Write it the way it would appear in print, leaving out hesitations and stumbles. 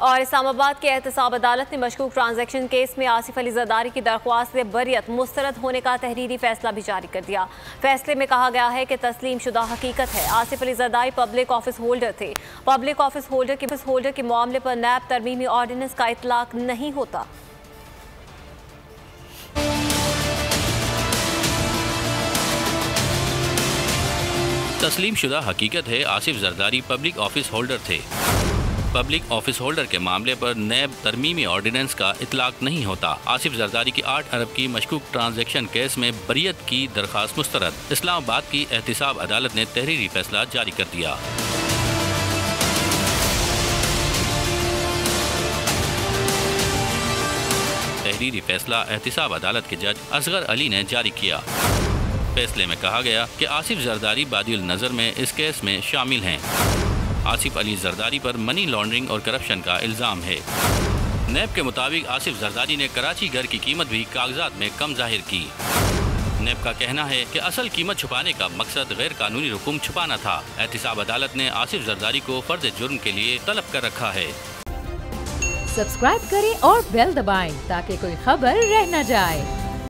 और इस्लामाबाद की एहतसाब अदालत ने मशकूक ट्रांजैक्शन केस में आसिफ अली जरदारी की दरख्वास्त से बरियत मुस्तरद होने का तहरीरी फैसला भी जारी कर दिया। फैसले में कहा गया है कि तस्लीम शुदा हकीकत है, Asif Ali Zardari public office holder थे। पब्लिक ऑफिस होल्डर के मामले पर नैब तरमीमी ऑर्डिनेंस का इतलाक नहीं होता। तस्लीम शुदा हकीकत है, Asif Zardari public office holder थे। पब्लिक ऑफिस होल्डर के मामले पर नैब तरमीमी ऑर्डिनेंस का इतलाक नहीं होता। आसिफ जरदारी की 8 अरब की मशकूक ट्रांजैक्शन केस में बरियत की दरख्वास्त मुस्तरद। इस्लामाबाद की एहतसाब अदालत ने तहरीरी फैसला जारी कर दिया। तहरीरी फैसला एहतसाब अदालत के जज असगर अली ने जारी किया। फैसले में कहा गया कि आसिफ जरदारी बादिउल नज़र में इस केस में शामिल हैं। आसिफ अली जरदारी पर मनी लॉन्ड्रिंग और करप्शन का इल्ज़ाम है। नैब के मुताबिक आसिफ जरदारी ने कराची घर की कीमत भी कागजात में कम जाहिर की। नैब का कहना है कि असल कीमत छुपाने का मकसद गैर कानूनी रकूम छुपाना था। एहतसाब अदालत ने आसिफ जरदारी को फर्ज जुर्म के लिए तलब कर रखा है। सब्सक्राइब करें और बेल दबाएं ताकि कोई खबर रह न जाए।